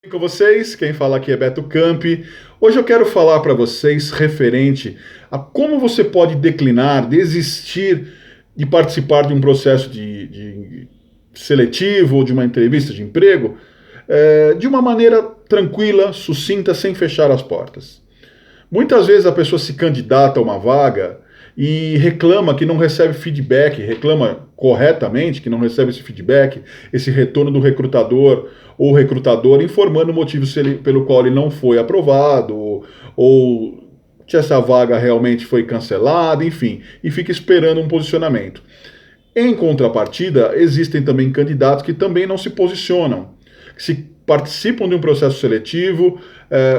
Com vocês, quem fala aqui é Beto Campi. Hoje eu quero falar para vocês referente a como você pode declinar, desistir de participar de um processo de seletivo ou de uma entrevista de emprego de uma maneira tranquila, sucinta, sem fechar as portas. Muitas vezes a pessoa se candidata a uma vaga e reclama que não recebe feedback, reclama corretamente que não recebe esse feedback, esse retorno do recrutador ou recrutador informando o motivo pelo qual ele não foi aprovado ou se essa vaga realmente foi cancelada, enfim, e fica esperando um posicionamento. Em contrapartida, existem também candidatos que também não se posicionam, que se participam de um processo seletivo,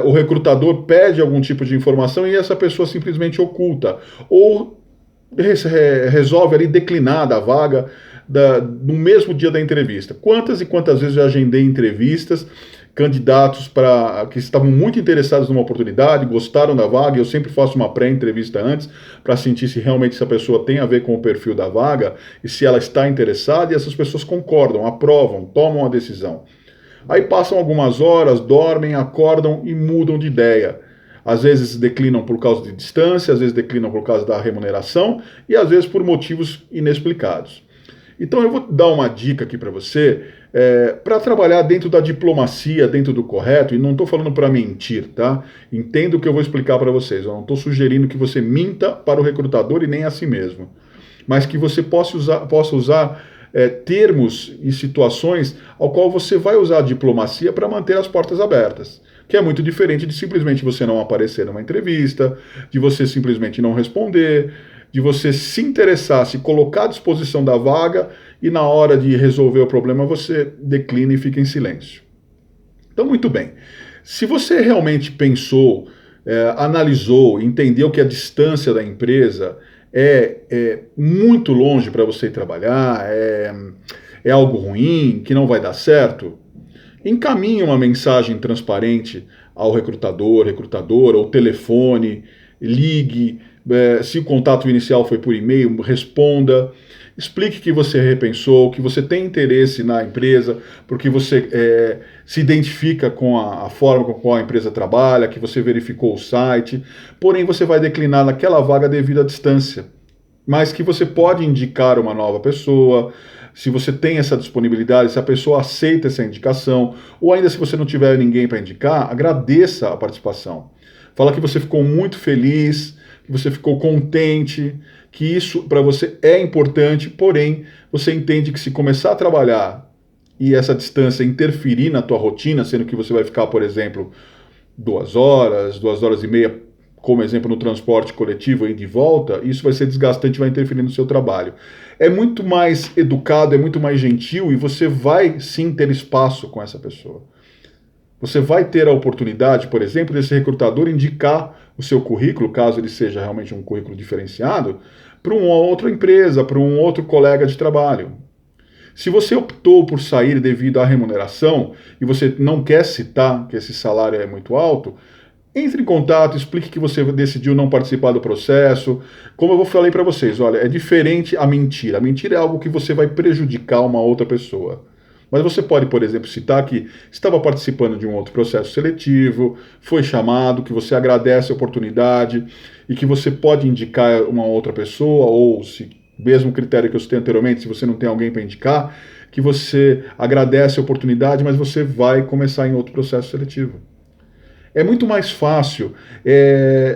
o recrutador pede algum tipo de informação e essa pessoa simplesmente oculta, ou resolve ali declinar da vaga no mesmo dia da entrevista. Quantas e quantas vezes eu agendei entrevistas, candidatos que estavam muito interessados numa oportunidade, gostaram da vaga, eu sempre faço uma pré-entrevista antes para sentir se realmente essa pessoa tem a ver com o perfil da vaga e se ela está interessada, e essas pessoas concordam, aprovam, tomam a decisão. Aí passam algumas horas, dormem, acordam e mudam de ideia. Às vezes declinam por causa de distância, às vezes declinam por causa da remuneração e às vezes por motivos inexplicados. Então eu vou dar uma dica aqui para você, para trabalhar dentro da diplomacia, dentro do correto, e não estou falando para mentir, tá? Entenda o que eu vou explicar para vocês. Eu não estou sugerindo que você minta para o recrutador e nem a si mesmo, mas que você possa usar termos e situações ao qual você vai usar a diplomacia para manter as portas abertas, que é muito diferente de simplesmente você não aparecer numa entrevista, de você simplesmente não responder, de você se interessar, se colocar à disposição da vaga e na hora de resolver o problema você declina e fica em silêncio. Então, muito bem. Se você realmente pensou, analisou, entendeu que a distância da empresa é muito longe para você ir trabalhar, é algo ruim, que não vai dar certo, encaminhe uma mensagem transparente ao recrutadora, ou telefone, ligue, se o contato inicial foi por e-mail, responda, explique que você repensou, que você tem interesse na empresa, porque você se identifica com a forma com a qual a empresa trabalha, que você verificou o site, porém você vai declinar naquela vaga devido à distância, mas que você pode indicar uma nova pessoa, se você tem essa disponibilidade, se a pessoa aceita essa indicação, ou ainda se você não tiver ninguém para indicar, agradeça a participação. Fala que você ficou muito feliz, que você ficou contente, que isso para você é importante, porém você entende que se começar a trabalhar e essa distância interferir na tua rotina, sendo que você vai ficar, por exemplo, 2 horas e meia, como exemplo no transporte coletivo e de volta, isso vai ser desgastante e vai interferir no seu trabalho. É muito mais educado, é muito mais gentil e você vai sim ter espaço com essa pessoa. Você vai ter a oportunidade, por exemplo, desse recrutador indicar o seu currículo, caso ele seja realmente um currículo diferenciado, para uma outra empresa, para um outro colega de trabalho. Se você optou por sair devido à remuneração e você não quer citar que esse salário é muito alto, entre em contato, explique que você decidiu não participar do processo. Como eu falei para vocês, olha, é diferente a mentira. A mentira é algo que você vai prejudicar uma outra pessoa. Mas você pode, por exemplo, citar que estava participando de um outro processo seletivo, foi chamado, que você agradece a oportunidade e que você pode indicar uma outra pessoa, ou se mesmo critério que eu citei anteriormente, se você não tem alguém para indicar, que você agradece a oportunidade, mas você vai começar em outro processo seletivo. É muito mais fácil.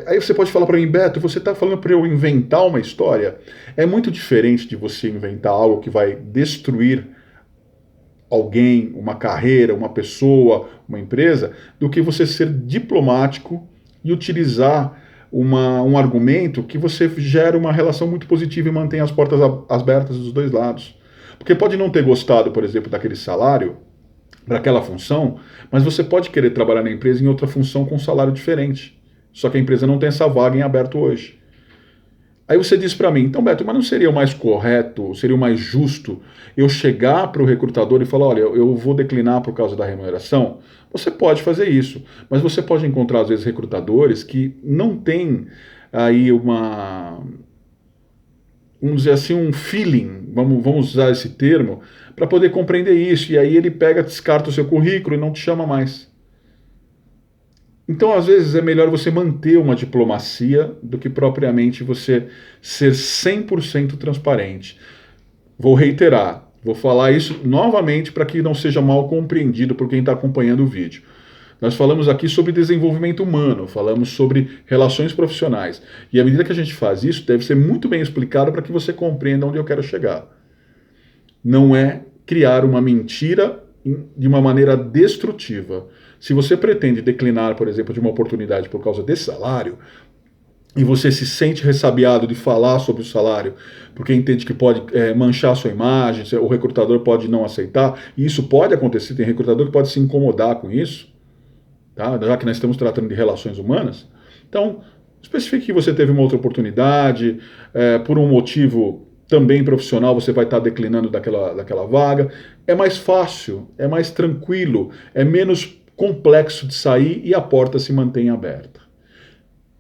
Aí você pode falar para mim, Beto, você está falando para eu inventar uma história? É muito diferente de você inventar algo que vai destruir alguém, uma carreira, uma pessoa, uma empresa, do que você ser diplomático e utilizar um argumento que você gera uma relação muito positiva e mantém as portas abertas dos dois lados. Porque pode não ter gostado, por exemplo, daquele salário, para aquela função, mas você pode querer trabalhar na empresa em outra função com um salário diferente. Só que a empresa não tem essa vaga em aberto hoje. Aí você diz para mim, então Beto, mas não seria o mais correto, seria o mais justo eu chegar para o recrutador e falar, olha, eu vou declinar por causa da remuneração? Você pode fazer isso, mas você pode encontrar às vezes recrutadores que não têm aí vamos dizer assim, um feeling, vamos usar esse termo, para poder compreender isso. E aí ele pega, descarta o seu currículo e não te chama mais. Então, às vezes, é melhor você manter uma diplomacia do que propriamente você ser 100% transparente. Vou reiterar, vou falar isso novamente para que não seja mal compreendido por quem está acompanhando o vídeo. Nós falamos aqui sobre desenvolvimento humano, falamos sobre relações profissionais. E à medida que a gente faz isso, deve ser muito bem explicado para que você compreenda onde eu quero chegar. Não é criar uma mentira de uma maneira destrutiva. Se você pretende declinar, por exemplo, de uma oportunidade por causa desse salário, e você se sente ressabiado de falar sobre o salário, porque entende que pode manchar a sua imagem, o recrutador pode não aceitar, e isso pode acontecer, tem recrutador que pode se incomodar com isso, tá? Já que nós estamos tratando de relações humanas. Então, especifique que você teve uma outra oportunidade, por um motivo também profissional, você vai estar declinando daquela vaga. É mais fácil, é mais tranquilo, é menos complexo de sair e a porta se mantém aberta.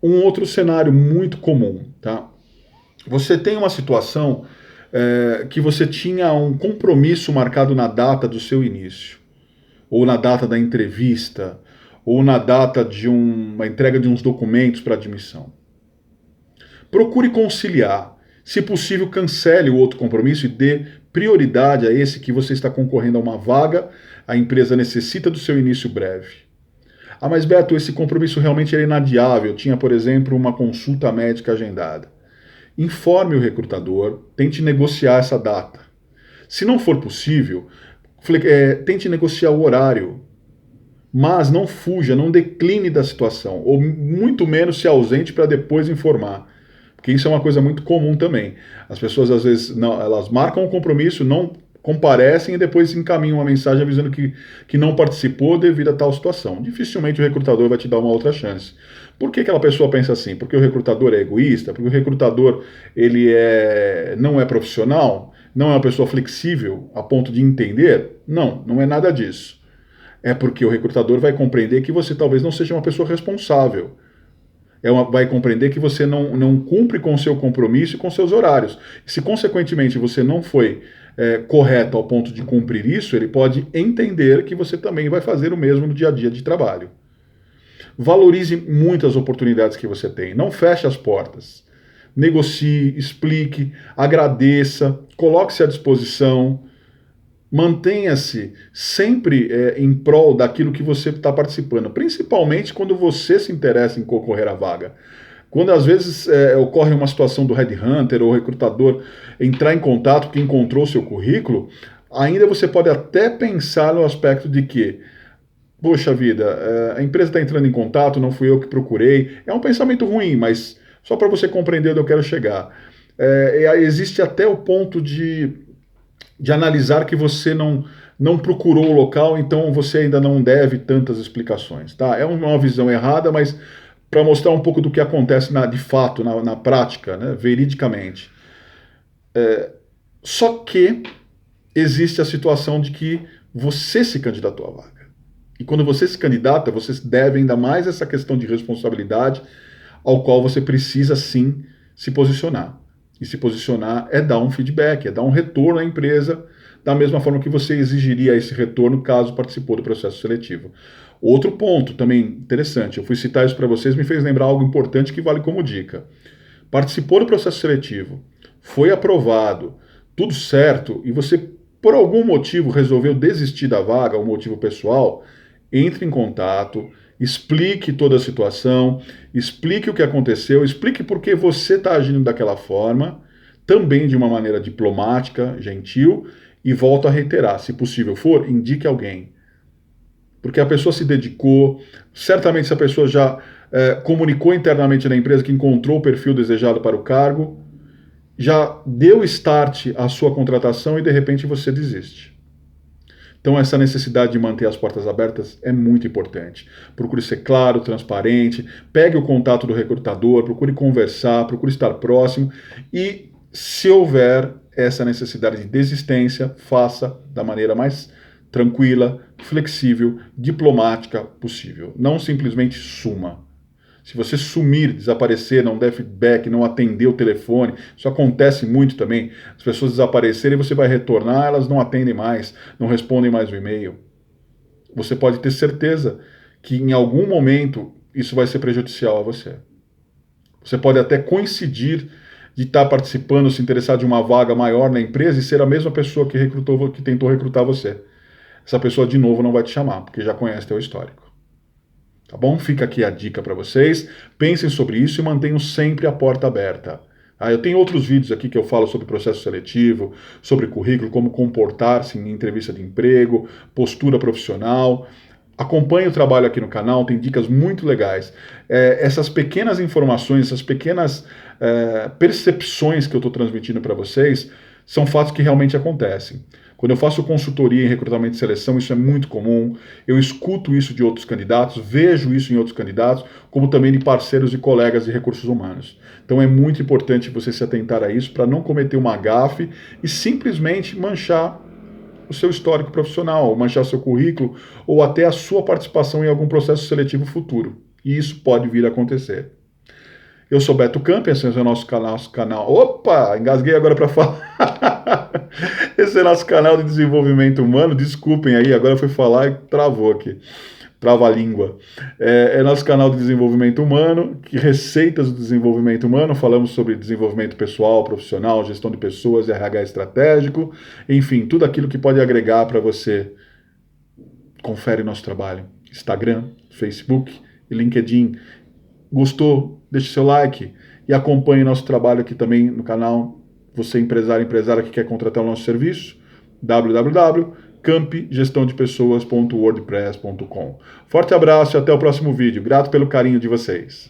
Um outro cenário muito comum, tá? Você tem uma situação que você tinha um compromisso marcado na data do seu início, ou na data da entrevista, ou na data de uma entrega de uns documentos para admissão. Procure conciliar. Se possível, cancele o outro compromisso e dê prioridade a esse que você está concorrendo a uma vaga, a empresa necessita do seu início breve. Ah, mas Beto, esse compromisso realmente é inadiável. Eu tinha, por exemplo, uma consulta médica agendada. Informe o recrutador, tente negociar essa data. Se não for possível, tente negociar o horário. Mas não fuja, não decline da situação, ou muito menos se ausente para depois informar. Porque isso é uma coisa muito comum também. As pessoas, às vezes, elas marcam um compromisso, não comparecem e depois encaminham uma mensagem avisando que não participou devido a tal situação. Dificilmente o recrutador vai te dar uma outra chance. Por que aquela pessoa pensa assim? Porque o recrutador é egoísta? Porque o recrutador não é profissional? Não é uma pessoa flexível a ponto de entender? Não, não é nada disso. É porque o recrutador vai compreender que você talvez não seja uma pessoa responsável. Vai compreender que você não cumpre com o seu compromisso e com seus horários. E se, consequentemente, você não foi correto ao ponto de cumprir isso, ele pode entender que você também vai fazer o mesmo no dia a dia de trabalho. Valorize muito as oportunidades que você tem. Não feche as portas. Negocie, explique, agradeça, coloque-se à disposição. Mantenha-se sempre em prol daquilo que você está participando, principalmente quando você se interessa em concorrer à vaga. Quando às vezes ocorre uma situação do headhunter ou recrutador entrar em contato porque encontrou seu currículo, ainda você pode até pensar no aspecto de que, poxa vida, a empresa está entrando em contato, não fui eu que procurei. É um pensamento ruim, mas só para você compreender onde eu quero chegar. Existe até o ponto de analisar que você não procurou o local, então você ainda não deve tantas explicações. Tá? É uma visão errada, mas para mostrar um pouco do que acontece de fato, na prática, né, veridicamente. Só que existe a situação de que você se candidatou à vaga. E quando você se candidata, você deve ainda mais essa questão de responsabilidade ao qual você precisa sim se posicionar. E se posicionar é dar um feedback, é dar um retorno à empresa, da mesma forma que você exigiria esse retorno caso participou do processo seletivo. Outro ponto também interessante, eu fui citar isso para vocês, me fez lembrar algo importante que vale como dica. Participou do processo seletivo, foi aprovado, tudo certo, e você, por algum motivo, resolveu desistir da vaga, um motivo pessoal, entre em contato, explique toda a situação, explique o que aconteceu, explique por que você está agindo daquela forma, também de uma maneira diplomática, gentil, e volto a reiterar, se possível for, indique alguém. Porque a pessoa se dedicou, certamente se a pessoa já comunicou internamente na empresa que encontrou o perfil desejado para o cargo, já deu start à sua contratação e de repente você desiste. Então essa necessidade de manter as portas abertas é muito importante. Procure ser claro, transparente, pegue o contato do recrutador, procure conversar, procure estar próximo e, se houver essa necessidade de desistência, faça da maneira mais tranquila, flexível, diplomática possível. Não simplesmente suma. Se você sumir, desaparecer, não der feedback, não atender o telefone, isso acontece muito também. As pessoas desaparecerem, você vai retornar, elas não atendem mais, não respondem mais o e-mail. Você pode ter certeza que em algum momento isso vai ser prejudicial a você. Você pode até coincidir de estar participando, se interessar de uma vaga maior na empresa e ser a mesma pessoa que tentou recrutar você. Essa pessoa, de novo, não vai te chamar, porque já conhece teu histórico. Tá bom? Fica aqui a dica para vocês. Pensem sobre isso e mantenham sempre a porta aberta. Eu tenho outros vídeos aqui que eu falo sobre processo seletivo, sobre currículo, como comportar-se em entrevista de emprego, postura profissional. Acompanhe o trabalho aqui no canal, tem dicas muito legais. Essas pequenas informações, essas pequenas percepções que eu estou transmitindo para vocês, são fatos que realmente acontecem. Quando eu faço consultoria em recrutamento e seleção, isso é muito comum. Eu escuto isso de outros candidatos, vejo isso em outros candidatos, como também de parceiros e colegas de recursos humanos. Então é muito importante você se atentar a isso para não cometer uma gafe e simplesmente manchar o seu histórico profissional, manchar seu currículo ou até a sua participação em algum processo seletivo futuro. E isso pode vir a acontecer. Eu sou Beto Camp, esse é o nosso canal. Opa, engasguei agora para falar. Esse é o nosso canal de desenvolvimento humano. Desculpem aí, agora eu fui falar e travou aqui. Trava a língua. É nosso canal de desenvolvimento humano, que receitas do desenvolvimento humano. Falamos sobre desenvolvimento pessoal, profissional, gestão de pessoas, RH estratégico. Enfim, tudo aquilo que pode agregar para você. Confere nosso trabalho. Instagram, Facebook e LinkedIn. Gostou? Deixe seu like e acompanhe nosso trabalho aqui também no canal. Você empresário, empresária que quer contratar o nosso serviço, www.campgestãodepessoas.wordpress.com. Forte abraço e até o próximo vídeo. Grato pelo carinho de vocês.